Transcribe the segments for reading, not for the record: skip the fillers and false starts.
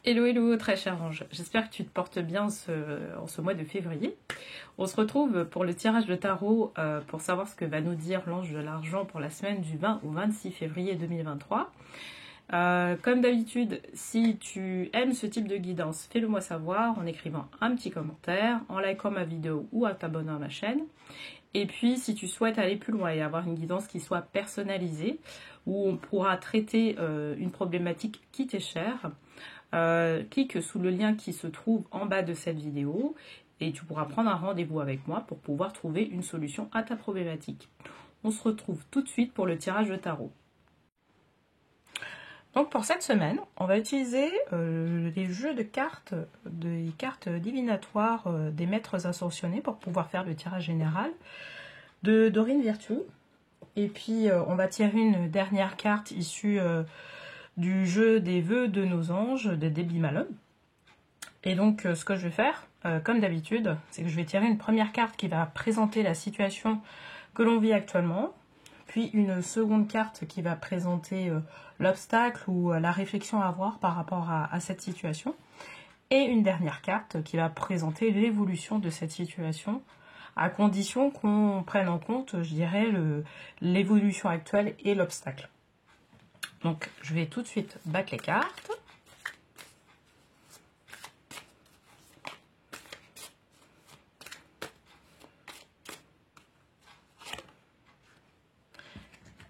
Hello, hello, très cher ange. J'espère que tu te portes bien en ce mois de février. On se retrouve pour le tirage de tarot pour savoir ce que va nous dire l'ange de l'argent pour la semaine du 20 au 26 février 2023. Comme d'habitude, si tu aimes ce type de guidance, fais-le moi savoir en écrivant un petit commentaire, en likant ma vidéo ou en t'abonnant à ma chaîne. Et puis, si tu souhaites aller plus loin et avoir une guidance qui soit personnalisée, où on pourra traiter une problématique qui t'est chère, clique sous le lien qui se trouve en bas de cette vidéo et tu pourras prendre un rendez-vous avec moi pour pouvoir trouver une solution à ta problématique. On se retrouve tout de suite pour le tirage de tarot. Donc pour cette semaine, on va utiliser les jeux de cartes, des cartes divinatoires des maîtres ascensionnés pour pouvoir faire le tirage général de Dorine Virtue. Et puis on va tirer une dernière carte issue du jeu des vœux de nos anges de Debbie Malone. Et donc ce que je vais faire, comme d'habitude, c'est que je vais tirer une première carte qui va présenter la situation que l'on vit actuellement, puis une seconde carte qui va présenter l'obstacle ou la réflexion à avoir par rapport à cette situation, et une dernière carte qui va présenter l'évolution de cette situation, à condition qu'on prenne en compte, je dirais, l'évolution actuelle et l'obstacle. Donc, je vais tout de suite battre les cartes.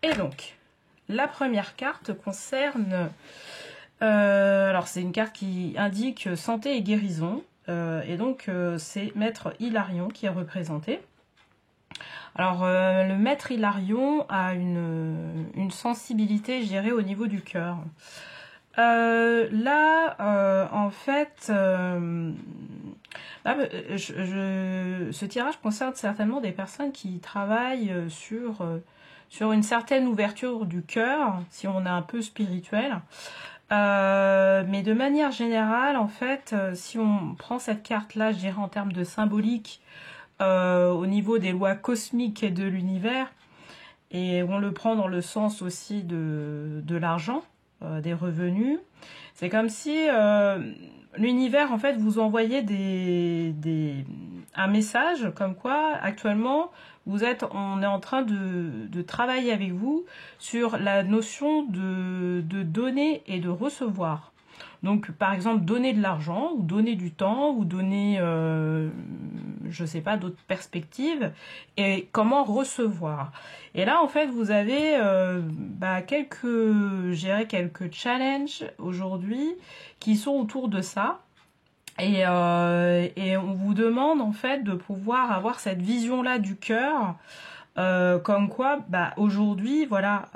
Et donc, la première carte concerne... alors, c'est une carte qui indique santé et guérison. Et donc, c'est Maître Hilarion qui est représenté. Alors, le Maître Hilarion a une sensibilité, je dirais, au niveau du cœur. En fait, ce tirage concerne certainement des personnes qui travaillent sur une certaine ouverture du cœur, si on est un peu spirituel. Mais de manière générale, en fait, si on prend cette carte-là, je dirais en termes de symbolique, au niveau des lois cosmiques et de l'univers, et on le prend dans le sens aussi de l'argent, des revenus, c'est comme si l'univers en fait vous envoyait un message comme quoi actuellement on est en train de travailler avec vous sur la notion de donner et de recevoir. Donc, par exemple, donner de l'argent, ou donner du temps, ou donner, je ne sais pas, d'autres perspectives, et comment recevoir. Et là, en fait, vous avez quelques challenges aujourd'hui qui sont autour de ça. Et on vous demande, en fait, de pouvoir avoir cette vision-là du cœur, comme quoi, aujourd'hui, voilà...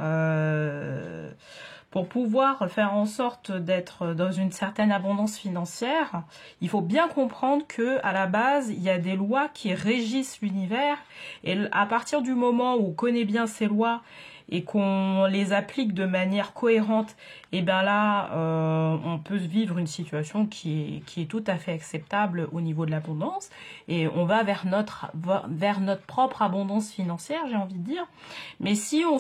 pour pouvoir faire en sorte d'être dans une certaine abondance financière, il faut bien comprendre que à la base, il y a des lois qui régissent l'univers, et à partir du moment où on connaît bien ces lois et qu'on les applique de manière cohérente, et bien là, on peut vivre une situation qui est tout à fait acceptable au niveau de l'abondance, et on va vers notre propre abondance financière, j'ai envie de dire. Mais si on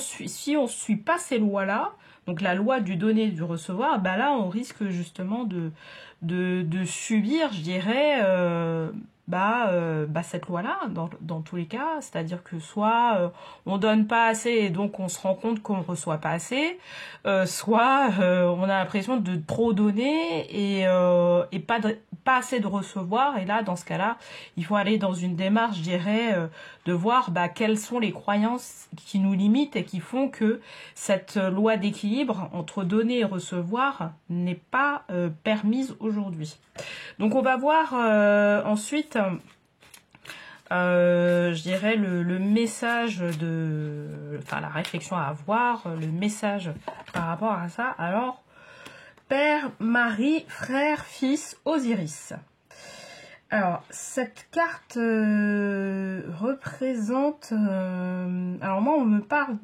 suit pas ces lois-là, donc la loi du donner et du recevoir, là on risque justement de subir, je dirais, cette loi-là dans tous les cas, c'est-à-dire que soit on donne pas assez et donc on se rend compte qu'on ne reçoit pas assez, soit on a l'impression de trop donner et pas assez de recevoir, et là dans ce cas-là il faut aller dans une démarche, je dirais, de voir quelles sont les croyances qui nous limitent et qui font que cette loi d'équilibre entre donner et recevoir n'est pas permise aujourd'hui. Donc on va voir ensuite, je dirais, le message la réflexion à avoir, le message par rapport à ça. Alors, Père, Marie, Frère, Fils, Osiris. Alors, cette carte représente... alors moi, on me parle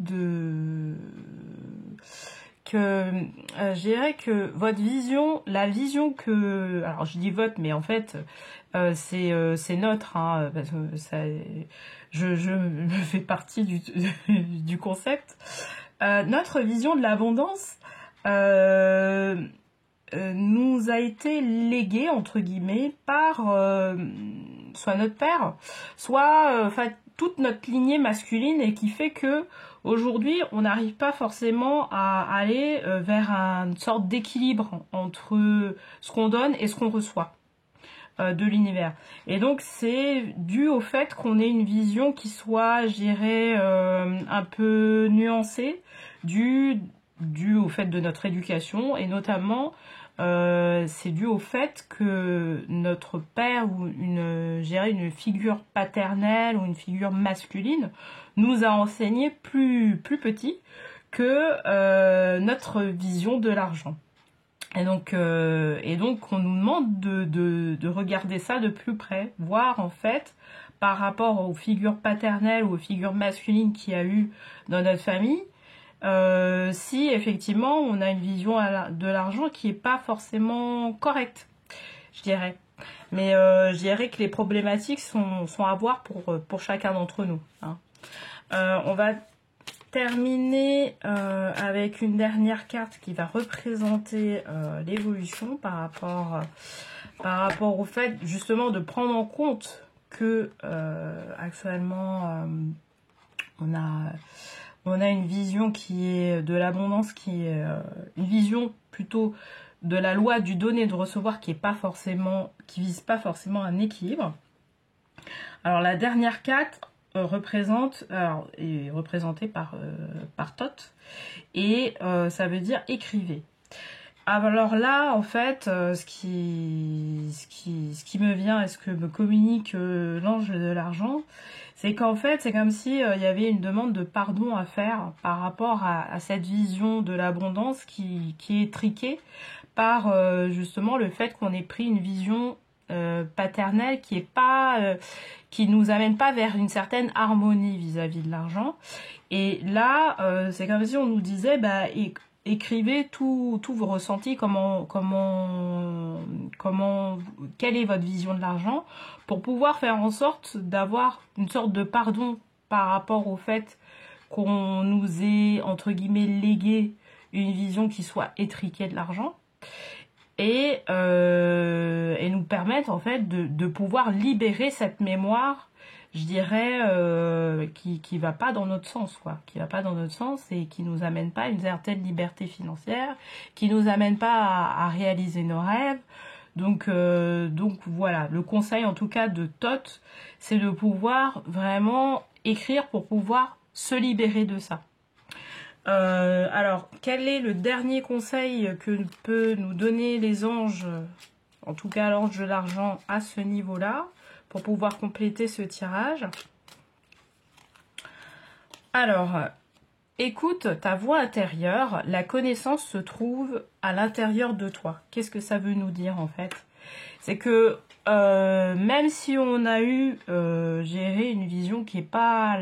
je dirais que votre vision, la vision que... Alors, je dis votre, mais en fait, c'est notre, hein, parce que je me fais partie du concept. Notre vision de l'abondance... nous a été légué, entre guillemets, par soit notre père, soit toute notre lignée masculine, et qui fait que aujourd'hui, on n'arrive pas forcément à aller vers une sorte d'équilibre entre ce qu'on donne et ce qu'on reçoit de l'univers. Et donc, c'est dû au fait qu'on ait une vision qui soit, je dirais, un peu nuancée, dû au fait de notre éducation, et notamment c'est dû au fait que notre père ou une figure paternelle ou une figure masculine nous a enseigné plus petit que notre vision de l'argent. Et donc on nous demande de regarder ça de plus près, voir en fait par rapport aux figures paternelles ou aux figures masculines qu'il y a eu dans notre famille, si effectivement on a une vision de l'argent qui n'est pas forcément correcte, je dirais. Mais je dirais que les problématiques sont à voir pour chacun d'entre nous, hein. On va terminer avec une dernière carte qui va représenter l'évolution par rapport au fait justement de prendre en compte que actuellement on a une vision qui est de l'abondance, qui est une vision plutôt de la loi du donner et de recevoir qui vise pas forcément un équilibre. Alors la dernière carte est représentée par Thoth, et ça veut dire écrivez. Alors là, en fait, ce qui me vient et ce que me communique l'ange de l'argent, c'est qu'en fait, c'est comme si il y avait une demande de pardon à faire par rapport à cette vision de l'abondance qui est triquée par justement le fait qu'on ait pris une vision paternelle qui nous amène pas vers une certaine harmonie vis-à-vis de l'argent. Et là, c'est comme si on nous disait, écrivez tous vos ressentis, quelle est votre vision de l'argent, pour pouvoir faire en sorte d'avoir une sorte de pardon par rapport au fait qu'on nous ait, entre guillemets, légué une vision qui soit étriquée de l'argent. Et nous permettre en fait de pouvoir libérer cette mémoire, je dirais, qui va pas dans notre sens, quoi, qui va pas dans notre sens et qui nous amène pas à une certaine liberté financière, qui nous amène pas à réaliser nos rêves. Donc voilà, le conseil en tout cas de Thoth, c'est de pouvoir vraiment écrire pour pouvoir se libérer de ça. Alors, quel est le dernier conseil que peut nous donner les anges, en tout cas l'ange de l'argent à ce niveau-là, pour pouvoir compléter ce tirage? Alors, écoute ta voix intérieure, la connaissance se trouve à l'intérieur de toi. Qu'est-ce que ça veut nous dire en fait? C'est que même si on a eu géré une vision qui n'est pas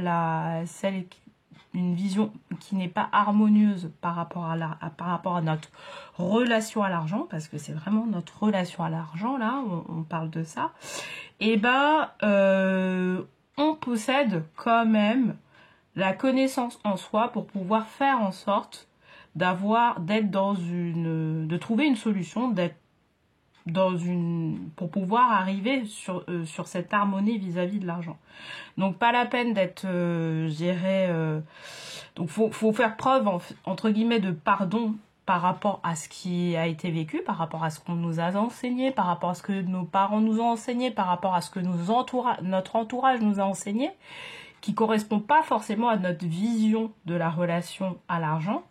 une vision qui n'est pas harmonieuse par rapport à notre relation à l'argent, parce que c'est vraiment notre relation à l'argent, là, on parle de ça, et on possède quand même la connaissance en soi pour pouvoir faire en sorte de trouver une solution, pour pouvoir arriver sur cette harmonie vis-à-vis de l'argent. Donc pas la peine d'être, donc faut faire preuve entre guillemets de pardon par rapport à ce qui a été vécu, par rapport à ce qu'on nous a enseigné, par rapport à ce que nos parents nous ont enseigné, par rapport à ce que notre entourage nous a enseigné, qui correspond pas forcément à notre vision de la relation à l'argent,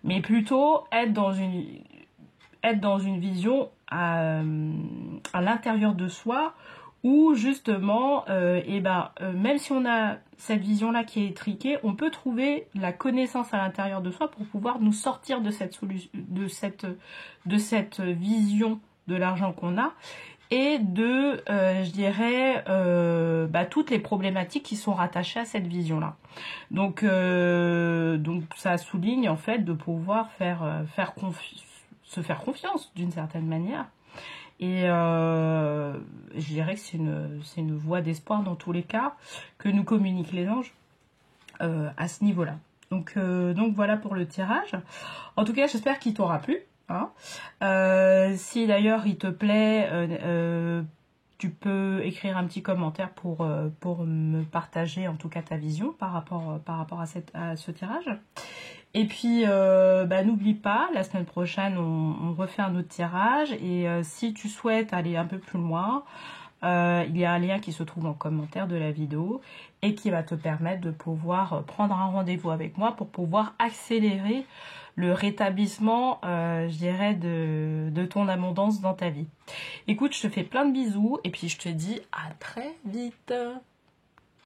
mais plutôt être dans une vision à l'intérieur de soi, où justement, même si on a cette vision-là qui est étriquée, on peut trouver la connaissance à l'intérieur de soi pour pouvoir nous sortir de cette vision de l'argent qu'on a, et toutes les problématiques qui sont rattachées à cette vision-là. Donc ça souligne en fait de pouvoir se faire confiance d'une certaine manière. Et je dirais que c'est une voie d'espoir dans tous les cas que nous communiquent les anges à ce niveau-là. Donc voilà pour le tirage. En tout cas, j'espère qu'il t'aura plu. Hein. Si d'ailleurs il te plaît, tu peux écrire un petit commentaire pour me partager en tout cas ta vision par rapport à ce tirage. Et puis, n'oublie pas, la semaine prochaine, on refait un autre tirage. Et si tu souhaites aller un peu plus loin, il y a un lien qui se trouve en commentaire de la vidéo et qui va te permettre de pouvoir prendre un rendez-vous avec moi pour pouvoir accélérer le rétablissement, je dirais, de ton abondance dans ta vie. Écoute, je te fais plein de bisous et puis je te dis à très vite.